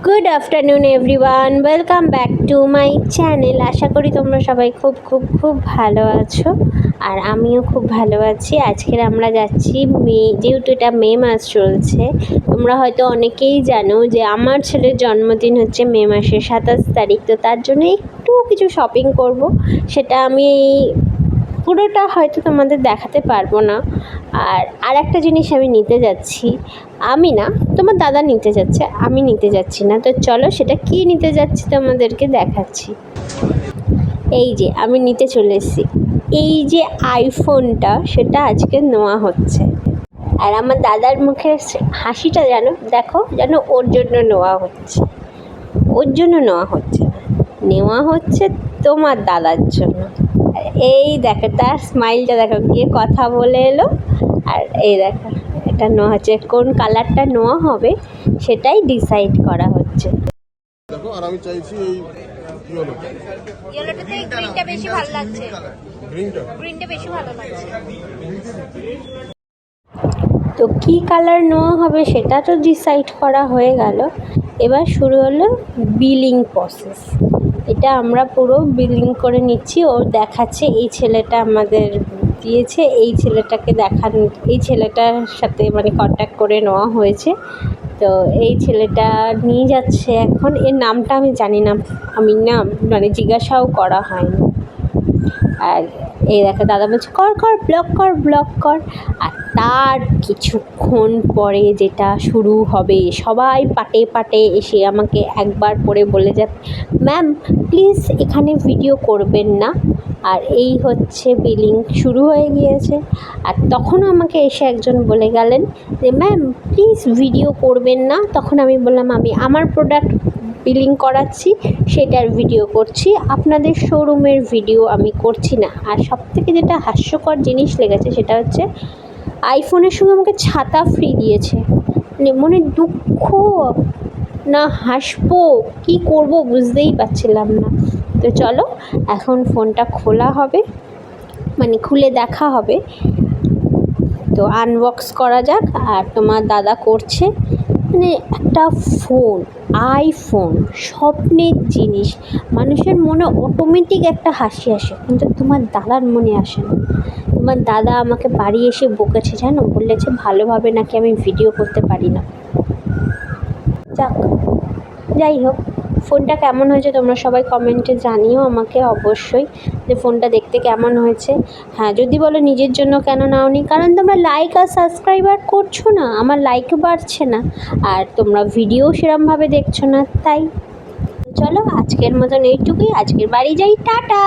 Good afternoon everyone, welcome back to my channel. আশা করি তোমরা সবাই খুব খুব খুব ভালো আছো, আর আমিও খুব ভালো আছি। আজকের আমরা যাচ্ছি যেহেতু এটা মে মাস চলছে, তোমরা হয়তো অনেকেই জানো যে আমার ছেলের জন্মদিন হচ্ছে মে মাসের 27 তারিখ। তো তার জন্য একটু কিছু শপিং করব, সেটা আমি পুরোটা হয়তো তোমাদের দেখাতে পারবো না। আর একটা জিনিস আমি নিতে যাচ্ছি, আমি না, তোমার দাদা নিতে যাচ্ছে, আমি নিতে যাচ্ছি না। তো চলো সেটা কি নিতে যাচ্ছি তোমাদেরকে দেখাচ্ছি। এই যে আমি নিতে চলে এসেছি, এই যে আইফোনটা, সেটা আজকে নেওয়া হচ্ছে। আর আমার দাদার মুখের হাসিটা দেখো যেন ওর জন্য নেওয়া হচ্ছে, ওর জন্য নেওয়া হচ্ছে না, নেওয়া হচ্ছে তোমার দাদার জন্য। এই দেখো তার স্মাইলটা, দেখো গিয়ে কথা বলে এলো। আর এই দেখো এটা নেওয়া হচ্ছে, কোন কালারটা নেওয়া হবে সেটাই ডিসাইড করা হচ্ছে। দেখো, আর আমি চাইছি এই ইয়েলো, ইয়েলোটাতে গ্রিনটা বেশি ভালো লাগছে। গ্রিনটা বেশি ভালো লাগছে। তো কী কালার নেওয়া হবে সেটা তো ডিসাইড করা হয়ে গেল। এবার শুরু হলো বিলিং প্রসেস। এটা আমরা পুরো বিলিং করে নিচ্ছি। ও দেখাচ্ছে এই ছেলেটা আমাদের দিয়েছে, এই ছেলেটাকে এই ছেলেটার সাথে কন্ট্যাক্ট করে নেওয়া হয়েছে। তো এই ছেলেটা নিয়ে যাচ্ছে এখন। এর নামটা আমি জানি না, আমি না জিজ্ঞাসাও করা হয়নি। আর এই দেখো দাদা বলছে কর কর ব্লক কর ব্লক কর। আর তার কিছুক্ষণ পরে যেটা শুরু হবে, সবাই পাটে পাটে এসে আমাকে একবার করে বলে যাবে, ম্যাম প্লিজ এখানে ভিডিও করবেন না। আর এই হচ্ছে বিলিং শুরু হয়ে গিয়েছে। আর তখনও আমাকে এসে একজন বলে গেলেন যে ম্যাম প্লিজ ভিডিও করবেন না। তখন আমি বললাম আমি আমার প্রোডাক্ট বিলিং করাচ্ছি, সেটার ভিডিও করছি, আপনাদের শোরুমের ভিডিও আমি করছি না। আর সবথেকে যেটা হাস্যকর জিনিস লেগেছে সেটা হচ্ছে আইফোনের সঙ্গে আমাকে ছাতা ফ্রি দিয়েছে। মনে দুঃখ না হাসবো কি করব বুঝতেই পারছিলাম না। তো চলো এখন ফোনটা খোলা হবে, খুলে দেখা হবে। তো আনবক্স করা যাক। আর তোমার দাদা করছে, একটা ফোন, আইফোন স্বপ্নের জিনিস। মানুষের মনে অটোমেটিক একটা হাসি আসে, কিন্তু তোমার দাদার মনে আসে না। তোমার দাদা আমাকে বাড়ি এসে বকেছে জানো, বলেছে ভালোভাবে নাকি আমি ভিডিও করতে পারি না। যাই হোক, ফোনটা কেমন হয়েছে তোমরা সবাই কমেন্টে জানিও আমাকে অবশ্যই, যে ফোনটা দেখতে কেমন হয়েছে। হ্যাঁ, যদি বলো নিজের জন্য কেন নাওনি, কারণ তোমরা লাইক আর সাবস্ক্রাইবার করছো না, আমার লাইকও বাড়ছে না, আর তোমরা ভিডিও সেরমভাবে দেখছো না। তাই চলো আজকের মতন এইটুকুই, আজকের বাড়ি যাই, টাটা।